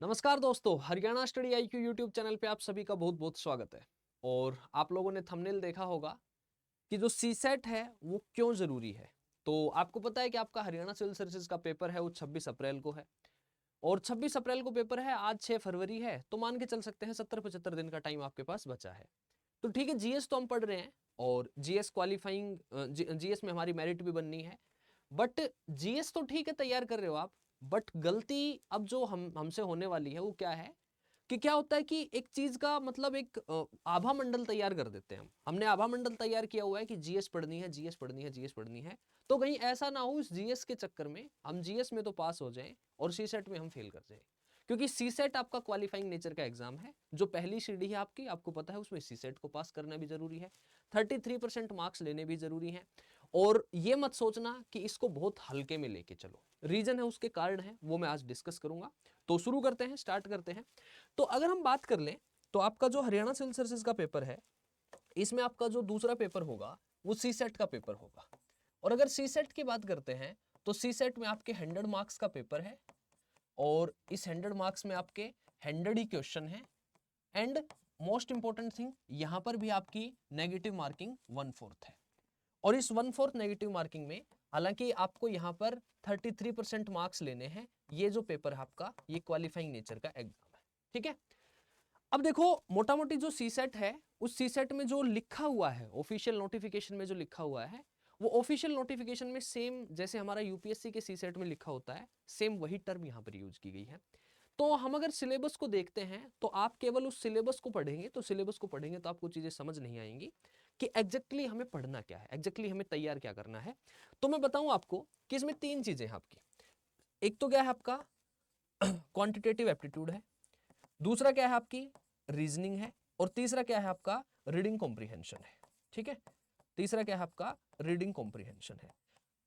नमस्कार दोस्तों, Haryana study IQ YouTube channel पे आप सभी का बहुत बहुत स्वागत है। और आप लोगों ने थंबनेल देखा होगा कि जो सीसेट है वो क्यों जरूरी है। तो आपको पता है कि आपका हरियाणा सिविल सर्विसेज का पेपर है वो 26 अप्रैल को है और 26 अप्रैल को पेपर है। आज 6 फरवरी है तो मान के चल सकते हैं 70-75 दिन का टाइम आपके पास बचा है। तो ठीक है, जीएस तो हम पढ़ रहे हैं और जीएस क्वालिफाइंग जीएस में हमारी मेरिट भी बननी है। बट जीएस तो ठीक है तैयार कर रहे हो आप, बट गलती अब जो हमसे होने वाली है वो क्या है कि क्या होता है कि एक चीज का मतलब एक आभा मंडल तैयार कर देते हैं। हमने आभा मंडल तैयार किया हुआ है कि जीएस पढ़नी है, जीएस पढ़नी है, जीएस पढ़नी है। तो कहीं ऐसा ना हो इस जीएस के चक्कर में हम जीएस में तो पास हो जाएं और सीसेट में हम फेल कर जाएं। क्योंकि सीसेट आपका क्वालिफाइंग नेचर का एग्जाम है। जो पहली सीढ़ी है आपकी, आपको पता है, उसमें सीसेट को पास करना भी जरूरी है, 33% मार्क्स लेने भी जरूरी है। और ये मत सोचना कि इसको बहुत हल्के में लेके चलो। रीजन है, उसके कारण है, वो मैं आज डिस्कस करूंगा। तो शुरू करते हैं, स्टार्ट करते हैं। तो अगर हम बात कर लें तो आपका जो हरियाणा सिविल सर्विसेज का पेपर है, इसमें आपका जो दूसरा पेपर होगा वो सीसेट का पेपर होगा। और अगर सीसेट की बात करते हैं तो सीसेट में आपके 100 मार्क्स का पेपर है और इस 100 मार्क्स में आपके 100 ही क्वेश्चन है। एंड मोस्ट इंपॉर्टेंट थिंग, यहां पर भी आपकी नेगेटिव मार्किंग 1/4 है। और इस 1/4 नेगेटिव मार्किंग में हालांकि आपको यहां पर 33% मार्क्स लेने हैं। ये जो पेपर है आपका, ये क्वालिफाइंग नेचर का एग्जाम है। ठीक है, अब देखो मोटा मोटी जो सीसेट है, उस सीसेट में जो लिखा हुआ है ऑफिशियल नोटिफिकेशन में, जो लिखा हुआ है वो ऑफिशियल नोटिफिकेशन में सेम जैसे हमारा यूपीएससी के सीसेट में लिखा होता है, सेम वही टर्म यहां पर यूज की गई है। तो हम अगर सिलेबस को देखते हैं तो आप केवल उस सिलेबस को पढ़ेंगे, तो सिलेबस को पढ़ेंगे तो आपको चीजें समझ नहीं आएंगी कि एग्जैक्टली हमें पढ़ना क्या है, एग्जैक्टली हमें तैयार क्या करना है। तो मैं बताऊं आपको कि इसमें 3 चीजें हैं आपकी। एक तो क्या है आपका क्वांटिटेटिव एप्टीट्यूड है, दूसरा क्या है आपकी रीजनिंग है, और तीसरा क्या है आपका रीडिंग कॉम्प्रिहेंशन है। ठीक है, तीसरा क्या है आपका रीडिंग कॉम्प्रिहेंशन है।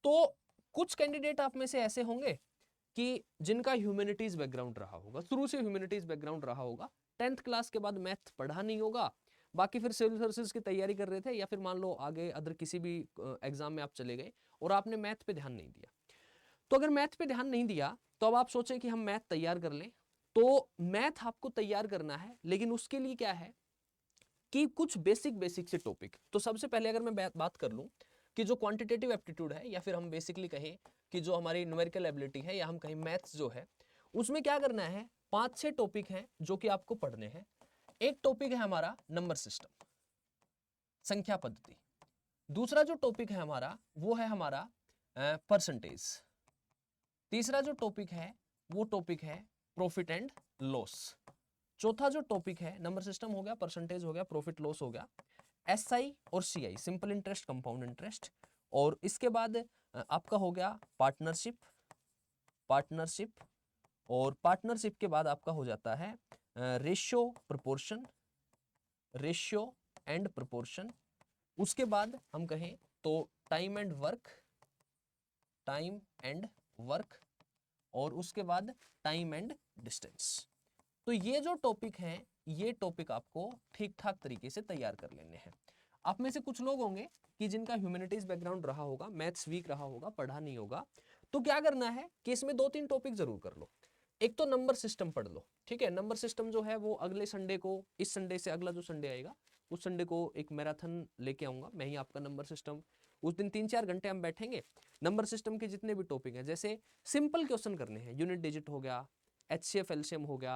तो कुछ कैंडिडेट आप में से ऐसे होंगे कि जिनका ह्यूमैनिटीज बैकग्राउंड रहा होगा, शुरू से ह्यूमैनिटीज बैकग्राउंड रहा होगा, 10th क्लास के बाद मैथ पढ़ा नहीं होगा, बाकी फिर सिविल सर्विसेज की तैयारी कर रहे थे, या फिर मान लो आगे अदर किसी भी एग्जाम में आप चले गए और आपने मैथ पे ध्यान नहीं दिया। तो अगर मैथ पे ध्यान नहीं दिया तो अब आप सोचें कि हम मैथ तैयार कर लें। तो मैथ आपको तैयार करना है, लेकिन उसके लिए क्या है कि कुछ बेसिक बेसिक से टॉपिक। तो सबसे पहले अगर मैं बात कर लूं कि जो क्वांटिटेटिव एप्टीट्यूड है, या फिर हम बेसिकली कहें कि जो हमारी न्यूमेरिकल एबिलिटी है, या हम कहें मैथ्स जो है, उसमें क्या करना है, 5-6 टॉपिक हैं जो कि आपको पढ़ने हैं। एक टॉपिक है हमारा नंबर सिस्टम, संख्या पद्धति। दूसरा जो टॉपिक है हमारा वो है हमारा परसेंटेज। तीसरा जो टॉपिक है वो टॉपिक है प्रॉफिट एंड लॉस। चौथा जो टॉपिक है, नंबर सिस्टम हो गया, परसेंटेज हो गया, प्रॉफिट लॉस हो गया, एसआई और CI, simple interest, compound interest. और इसके बाद आपका हो गया पार्टनरशिप। पार्टनरशिप और पार्टनरशिप के बाद आपका हो जाता है ratio proportion, ratio and proportion. उसके बाद हम कहें तो time and work, time and work, और उसके बाद टाइम एंड डिस्टेंस। तो ये जो टॉपिक हैं, ये टॉपिक आपको ठीक ठाक तरीके से तैयार कर लेने हैं। आप में से कुछ लोग होंगे कि जिनका ह्यूमैनिटीज बैकग्राउंड रहा होगा, मैथ्स वीक रहा होगा, पढ़ा नहीं होगा, तो क्या करना है कि इसमें 2-3 टॉपिक जरूर कर लो। एक तो नंबर सिस्टम पढ़ लो। ठीक है, नंबर सिस्टम जो है वो अगले संडे को, इस संडे से अगला जो संडे आएगा उस संडे को एक मैराथन लेके आऊंगा मैं ही, आपका नंबर सिस्टम। उस दिन 3-4 घंटे हम बैठेंगे, नंबर सिस्टम के जितने भी टॉपिक हैं, जैसे सिंपल क्वेश्चन करने हैं, यूनिट डिजिट हो गया, एचसीएफ एलसीएम हो गया,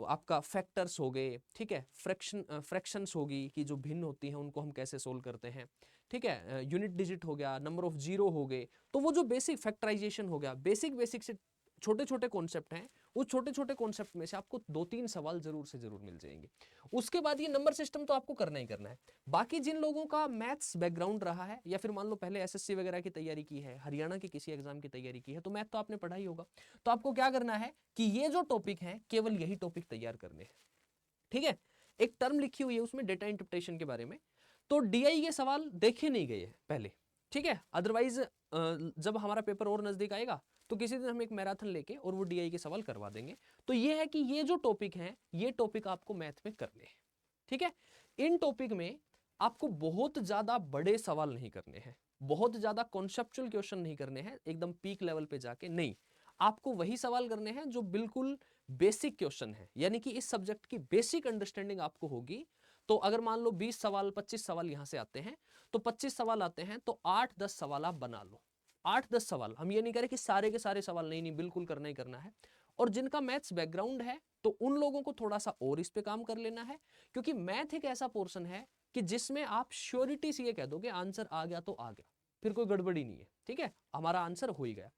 आपका फैक्टर्स हो गए, ठीक है, फ्रैक्शंस होगी कि जो भिन्न होती हैं उनको हम कैसे सोल्व करते हैं, ठीक है, यूनिट डिजिट हो गया, नंबर ऑफ जीरो हो गए। तो वो जो बेसिक फैक्टराइजेशन हो गया, बेसिक बेसिक से छोटे छोटे कॉन्सेप्ट हैं, उस छोटे छोटे कॉन्सेप्ट में से आपको 2-3 सवाल जरूर से जरूर मिल जाएंगे। उसके बाद ये नंबर सिस्टम तो आपको करना ही करना है। बाकी जिन लोगों का मैथ्स बैकग्राउंड रहा है, या फिर मान लो पहले एसएससी वगैरह की तैयारी की है, हरियाणा की किसी एग्जाम की तैयारी की है, तो मैथ तो आपने पढ़ा ही होगा। तो आपको क्या करना है कि ये जो टॉपिक है केवल यही टॉपिक तैयार करने हैं। ठीक है, एक टर्म लिखी हुई है उसमें डेटा इंटरप्रिटेशन के बारे में, तो डीआई के सवाल देखे नहीं गए हैं पहले। ठीक है, अदरवाइज जब हमारा पेपर और नजदीक आएगा तो किसी दिन हम एक मैराथन लेके और वो डीआई के सवाल करवा देंगे। तो ये है कि ये जो टॉपिक है, ये टॉपिक आपको मैथ में करने हैं। ठीक है, इन टॉपिक में आपको बहुत ज्यादा बड़े सवाल नहीं करने हैं, बहुत ज्यादा कॉन्सेप्चुअल क्वेश्चन नहीं करने हैं, एकदम पीक लेवल पे जाके नहीं। आपको वही सवाल करने हैं जो बिल्कुल बेसिक क्वेश्चन है, यानी कि इस सब्जेक्ट की बेसिक अंडरस्टैंडिंग आपको होगी। तो अगर मान लो 20 सवाल 25 सवाल यहां से आते हैं, तो 25 सवाल आते हैं तो 8-10 सवाल आप बना लो। 8-10 सवाल, हम ये नहीं कह रहे कि सारे के सारे सवाल, नहीं नहीं, बिल्कुल करना ही करना है। और जिनका मैथ्स बैकग्राउंड है तो उन लोगों को थोड़ा सा और इस पे काम कर लेना है, क्योंकि मैथ एक ऐसा पोर्शन है कि जिसमें आप श्योरिटी से ये कह दोगे आंसर आ गया तो आ गया, फिर कोई गड़बड़ी नहीं है। ठीक है, हमारा आंसर हो ही गया।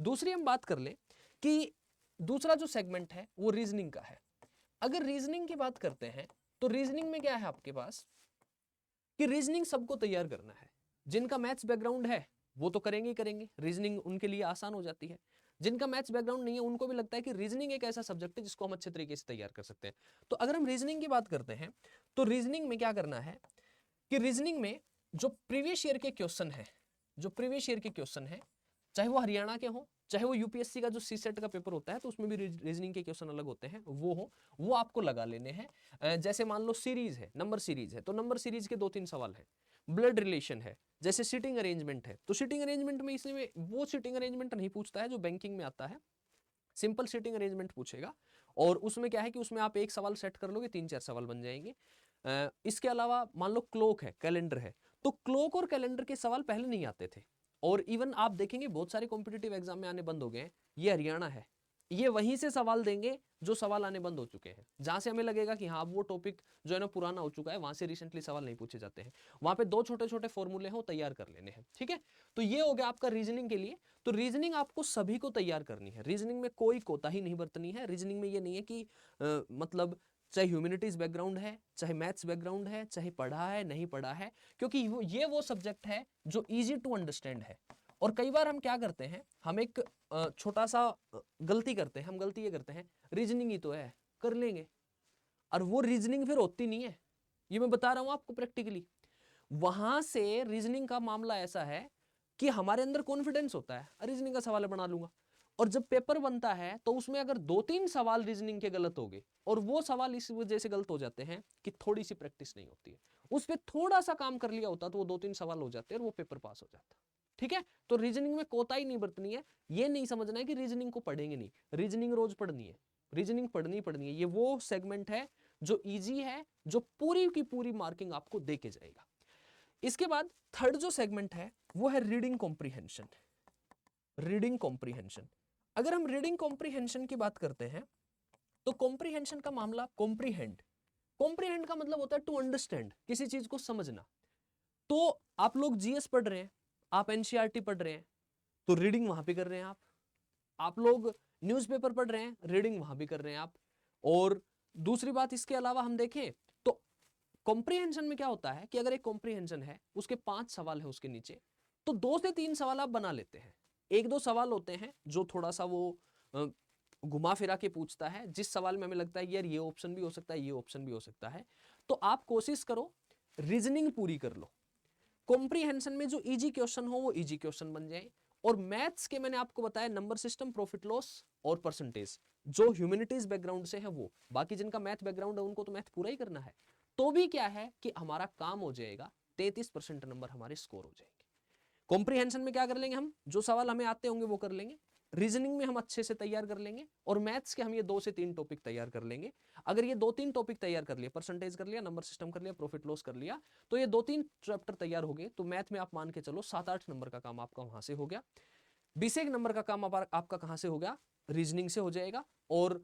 दूसरी हम बात कर ले कि दूसरा जो सेगमेंट है वो रीजनिंग का है। अगर रीजनिंग की बात करते हैं तो रीजनिंग में क्या है आपके पास कि रीजनिंग सबको तैयार करना है। जिनका मैथ्स बैकग्राउंड है वो तो करेंगे ही करेंगे, रीजनिंग उनके लिए आसान हो जाती है। जिनका मैथ्स बैकग्राउंड नहीं है उनको भी लगता है कि रीजनिंग एक ऐसा सब्जेक्ट है जिसको हम अच्छे तरीके से तैयार कर सकते हैं। तो अगर हम रीजनिंग की बात करते हैं तो रीजनिंग में क्या करना है कि रीजनिंग में जो प्रीवियस ईयर के क्वेश्चन है, जो प्रीवियस ईयर के क्वेश्चन है, चाहे वो हरियाणा के हो, चाहे वो यूपीएससी का जो सीसेट का पेपर होता है तो उसमें भी रीजनिंग के क्वेश्चन अलग होते हैं, वो आपको लगा लेने हैं। जैसे मान लो सीरीज है, नंबर सीरीज है, तो नंबर सीरीज के 2-3 सवाल है। ब्लड रिलेशन है, जैसे सिटिंग अरेंजमेंट है, तो सिटिंग अरेंजमेंट में इसमें वो सिटिंग अरेंजमेंट नहीं पूछता है जो बैंकिंग में आता है, सिंपल सिटिंग अरेंजमेंट पूछेगा। और उसमें क्या है कि उसमें आप एक सवाल सेट कर लोगे, 3-4 सवाल बन जाएंगे। इसके अलावा मान लो क्लॉक है, कैलेंडर है, तो क्लॉक और कैलेंडर के सवाल पहले नहीं आते थे, और इवन आप देखेंगे बहुत सारे कॉम्पिटिटिव एग्जाम में आने बंद हो गए हैं। ये हरियाणा है, ये वहीं से सवाल देंगे जो सवाल आने बंद हो चुके हैं, जहां से हमें लगेगा कि हाँ वो टॉपिक जो है ना पुराना हो चुका है, वहां से रिसेंटली सवाल नहीं पूछे जाते हैं। वहां पे 2 छोटे छोटे फॉर्मूले हैं वो तैयार कर लेने हैं। ठीक है, तो ये हो गया आपका रीजनिंग के लिए। तो रीजनिंग आपको सभी को तैयार करनी है, रीजनिंग में कोई कोताही नहीं बरतनी है। रीजनिंग में ये नहीं है कि मतलब चाहे ह्यूमैनिटीज बैकग्राउंड है, चाहे मैथ्स बैकग्राउंड है, चाहे पढ़ा है नहीं पढ़ा है, क्योंकि ये वो सब्जेक्ट है जो इजी टू अंडरस्टैंड है। और कई बार हम क्या करते हैं, हम एक छोटा सा गलती करते हैं। हम गलती ये करते हैं, रीजनिंग ही तो है, कर लेंगे, और वो रीजनिंग फिर होती नहीं है। ये मैं बता रहा हूं आपको प्रैक्टिकली। वहां से रीजनिंग का मामला ऐसा है कि हमारे अंदर कॉन्फिडेंस होता है, रीजनिंग का सवाल बना लूंगा, और जब पेपर बनता है तो उसमें अगर 2-3 सवाल रीजनिंग के गलत हो गए, और वो सवाल इस वजह से गलत हो जाते हैं कि थोड़ी सी प्रैक्टिस नहीं होती है, उस पर थोड़ा सा काम कर लिया होता तो वो 2-3 सवाल हो जाते हैं और वो पेपर पास हो जाता। ठीक है, तो रीजनिंग में कोताही नहीं बरतनी है। ये नहीं समझना है कि रीजनिंग को पढ़ेंगे नहीं, रीजनिंग रोज पढ़नी है, रीजनिंग पढ़नी है। ये वो सेगमेंट है जो इजी है, जो पूरी की पूरी मार्किंग आपको दे के जाएगा। इसके बाद थर्ड जो सेगमेंट है वो है रीडिंग कॉम्प्रीहेंशन। रीडिंग कॉम्प्रीहेंशन, अगर हम रीडिंग कॉम्प्रीहेंशन की बात करते हैं तो कॉम्प्रीहेंशन का मामला, कॉम्प्रीहेंड का मतलब होता है टू अंडरस्टैंड, किसी चीज को समझना। तो आप लोग जीएस पढ़ रहे हैं, आप एनसीईआरटी पढ़ रहे हैं, तो रीडिंग वहां पे कर रहे हैं आप लोग न्यूज़पेपर पढ़ रहे हैं, रीडिंग वहां भी कर रहे हैं आप। और दूसरी बात इसके अलावा हम देखें तो कॉम्प्रीहेंशन में क्या होता है कि अगर एक कॉम्प्रीहेंशन है, उसके 5 सवाल है उसके नीचे, तो 2 से 3 सवाल आप बना लेते हैं। 1-2 सवाल होते हैं जो थोड़ा सा वो घुमा फिरा के पूछता है, जिस सवाल में हमें लगता है यार ये ऑप्शन भी हो सकता है, ये ऑप्शन भी हो सकता है, तो आप कोशिश करो रीजनिंग पूरी कर लो। कॉम्प्रीहेंशन में जो इजी क्वेश्चन हो वो इजी क्वेश्चन बन जाए। और मैथ्स के मैंने आपको बताया नंबर सिस्टम, प्रॉफिट लॉस और परसेंटेज, जो ह्यूमैनिटीज बैकग्राउंड से है वो। बाकी जिनका मैथ बैकग्राउंड है उनको तो मैथ पूरा ही करना है। तो भी क्या है कि हमारा काम हो जाएगा, 33% नंबर हमारे स्कोर हो जाएंगे। कॉम्प्रीहेंशन में क्या कर लेंगे, हम जो सवाल हमें आते होंगे वो कर लेंगे, रीजनिंग में हम अच्छे से तैयार कर लेंगे, और मैथ्स के हम ये 2 से 3 टॉपिक तैयार कर लेंगे। अगर ये 2-3 टॉपिक तैयार कर लिए, परसेंटेज कर लिया, नंबर सिस्टम कर लिया, प्रॉफिट लॉस कर लिया, तो ये 2-3 चैप्टर तैयार हो गए, तो मैथ में आप मान के चलो 7-8 नंबर का काम आपका वहां से हो गया। 20 नंबर का काम आपका कहां से हो गया, रीजनिंग से हो जाएगा। और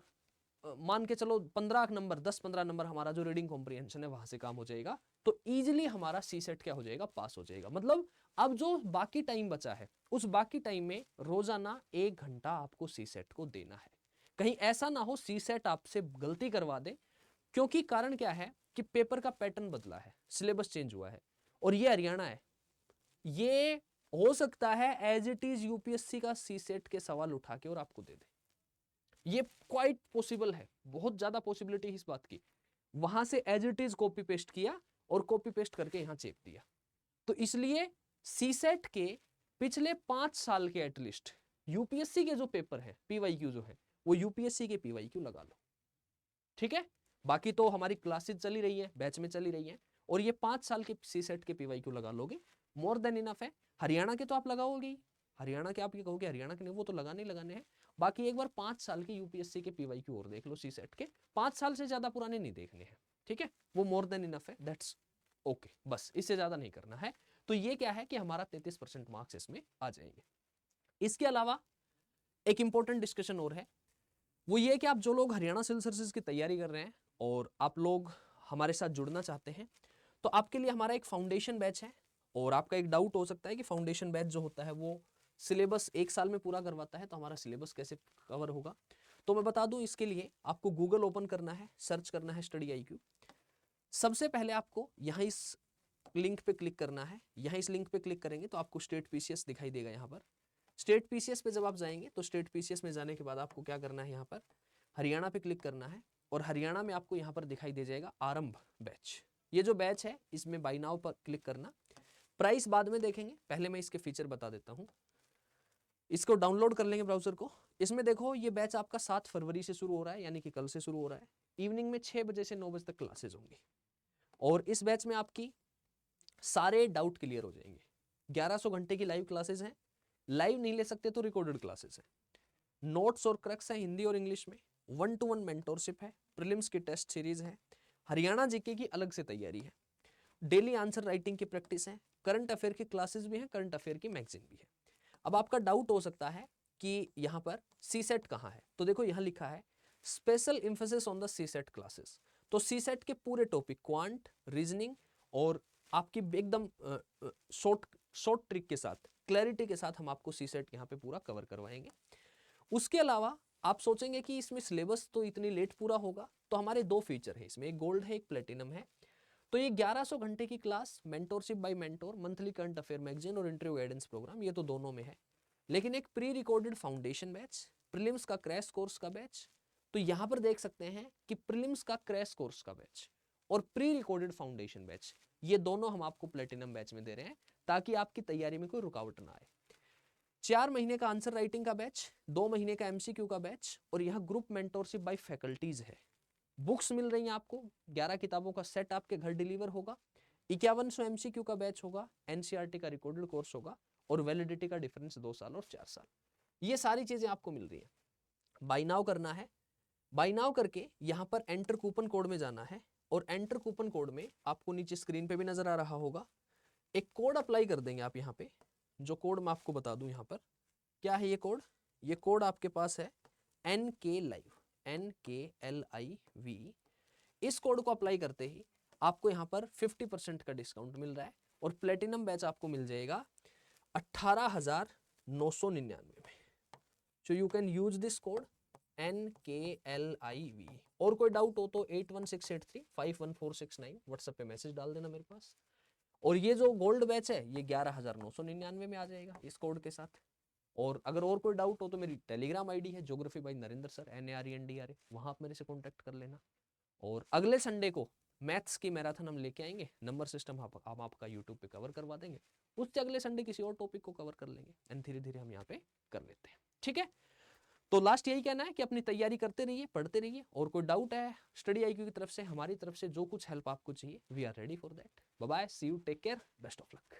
मान के चलो 15 नंबर, 10-15 नंबर हमारा जो रीडिंग कॉम्प्रीहेंशन है वहां से काम हो जाएगा। तो इजिली हमारा सी सेट क्या हो जाएगा, पास हो जाएगा। मतलब अब जो बाकी टाइम बचा है, उस बाकी टाइम में रोजाना 1 घंटा आपको सी सेट को देना है। कहीं ऐसा ना हो सी सेट आपसे गलती करवा दे, क्योंकि कारण क्या है कि पेपर का पैटर्न बदला है, सिलेबस चेंज हुआ है, और ये हरियाणा है। ये हो सकता है एज इट इज यूपीएससी का सी सेट के सवाल उठा के और आपको दे दे, ये क्वाइट पॉसिबल है, बहुत ज्यादा पॉसिबिलिटी इस बात की। वहां से as it is copy paste किया और कॉपी पेस्ट करके यहां चेप दिया। तो इसलिए सीसेट के पिछले 5 साल के एटलीस्ट यूपीएससी के जो पेपर है, पीवाईक्यू जो है, वो यूपीएससी के पीवाईक्यू लगा लो। ठीक है, बाकी तो हमारी क्लासेस चली रही है, बैच में चली रही है, और ये 5 साल के सीसेट के पीवाईक्यू लगा लोगे, मोर देन इनफ है। हरियाणा के तो आप लगाओगे ही, हरियाणा के आप ये कहोगे हरियाणा के नहीं, वो तो लगाने ही लगाने हैं। बाकी एक बार 5 साल के यूपीएससी के PYQ और देख लो सीसेट के, 5 साल से ज्यादा पुराने नहीं देखने हैं, ठीक है, वो मोर देन इनफ है, दैट्स ओके, बस इससे ज्यादा नहीं करना है। तो ये क्या है कि हमारा 33% मार्क्स इसमें आ जाएंगे। इसके अलावा एक इंपॉर्टेंट डिस्कशन और है, वो ये कि आप जो लोग हरियाणा सिविल सर्विसेज की तैयारी कर रहे हैं और आप लोग हमारे साथ जुड़ना चाहते हैं, तो आपके लिए हमारा एक फाउंडेशन बैच है। और आपका एक डाउट हो सकता है कि फाउंडेशन बैच जो होता है वो सिलेबस 1 साल में पूरा करवाता है, तो हमारा सिलेबस कैसे कवर होगा? तो मैं बता दूं, इसके लिए आपको गूगल ओपन करना है, सर्च करना है स्टडी IQ। सबसे पहले आपको यहाँ इस लिंक पे क्लिक करना है। यहाँ इस लिंक पे क्लिक करेंगे तो आपको स्टेट PCS दिखाई देगा। यहाँ पर स्टेट PCS पे जब आप जाएंगे तो स्टेट PCS में जाने के बाद आपको क्या करना है, यहाँ पर हरियाणा पे क्लिक करना है और हरियाणा में आपको यहाँ पर दिखाई दे जाएगा आरंभ बैच। ये जो बैच है इसमें बाय नाउ पर क्लिक करना। प्राइस बाद में देखेंगे, पहले मैं इसके फीचर बता देता हूँ। इसको डाउनलोड कर लेंगे ब्राउजर को। इसमें देखो ये बैच आपका 7 फरवरी से शुरू हो रहा है, यानी कि कल से शुरू हो रहा है। इवनिंग में 6 बजे से 9 बजे तक क्लासेज होंगी और इस बैच में आपकी सारे डाउट क्लियर हो जाएंगे। 1100 घंटे की लाइव क्लासेज हैं, लाइव नहीं ले सकते तो रिकॉर्डेड क्लासेस हैं। नोट्स और क्रक्स है हिंदी और इंग्लिश में, 1-to-1 मेंटोरशिप है, प्रीलिम्स की टेस्ट सीरीज है, हरियाणा जीके की अलग से तैयारी है, डेली आंसर राइटिंग की प्रैक्टिस है, करंट अफेयर की क्लासेस भी हैं, करंट अफेयर की मैगजीन भी है। अब आपका डाउट हो सकता है कि यहाँ पर सीसेट कहाँ है, तो देखो यहाँ लिखा है special emphasis on the CSAT classes. तो सीसेट के पूरे टॉपिक क्वांट, रीजनिंग और आपकी एकदम शॉर्ट ट्रिक के साथ, क्लैरिटी के साथ हम आपको सीसेट यहाँ पे पूरा कवर करवाएंगे। उसके अलावा आप सोचेंगे कि इसमें सिलेबस तो इतनी लेट पूरा होगा, तो हमारे 2 फीचर है इसमें, एक गोल्ड है एक प्लेटिनम है। तो ये 1100 घंटे की class, mentorship by mentor, monthly current affair magazine और इंटरव्यू गाइडेंस प्रोग्राम, ये तो दोनों में है। लेकिन एक pre recorded foundation batch, prelims का क्रैश कोर्स का बैच, तो यहाँ पर देख सकते हैं कि प्रीलिम्स का क्रैश कोर्स का बैच और प्री रिकॉर्डेड फाउंडेशन बैच, ये दोनों हम आपको प्लेटिनम बैच में दे रहे हैं ताकि आपकी तैयारी में कोई रुकावट ना आए। 4 महीने का आंसर राइटिंग का बैच, 2 महीने का MCQ का बैच और यहाँ ग्रुप मेंटोरशिप बाय फैकल्टीज है। बुक्स मिल रही हैं आपको, 11 किताबों का सेट आपके घर डिलीवर होगा, 5100 MCQ का बैच होगा, NCERT का रिकॉर्डेड कोर्स होगा और वैलिडिटी का डिफरेंस 2 साल और 4 साल। ये सारी चीजें आपको मिल रही है। बाय नाउ करना है, बाय नाउ करके यहाँ पर एंटर कूपन कोड में जाना है और एंटर कूपन कोड में आपको नीचे स्क्रीन पे भी नजर आ रहा होगा, एक कोड अप्लाई कर देंगे आप यहाँ पे। जो कोड मैं आपको बता दूं, यहाँ पर क्या है ये कोड, ये कोड आपके पास है NK Live, NKLIV। इस कोड को अप्लाई करते ही आपको यहाँ पर 50% का डिस्काउंट मिल रहा है और प्लेटिनम बैच आपको मिल जाएगा 18,999 में। So you can use this code NKLIV। और कोई डाउट हो तो 8168351469 व्हाट्सएप पे मैसेज डाल देना मेरे पास। और ये जो गोल्ड बैच है ये 11,999 में आ जाएगा इस कोड के साथ। और अगर और कोई डाउट हो तो मेरी टेलीग्राम ID है geography bye Narendra sir, NARENDRA, वहां आप मेरे से कॉन्टैक्ट कर लेना। और अगले संडे को मैथ्स की मैराथन हम लेके आएंगे, नंबर सिस्टम हम आपका यूट्यूब पे कवर करवा देंगे। उससे अगले संडे किसी और टॉपिक को कवर कर लेंगे एंड धीरे धीरे हम यहाँ पे कर लेते हैं, ठीक है। तो लास्ट यही कहना है कि अपनी तैयारी करते रहिए, पढ़ते रहिए, और कोई डाउट है स्टडी IQ की तरफ से, हमारी तरफ से जो कुछ हेल्प आपको चाहिए, we are ready for that. Bye bye, see you, take care, best of luck.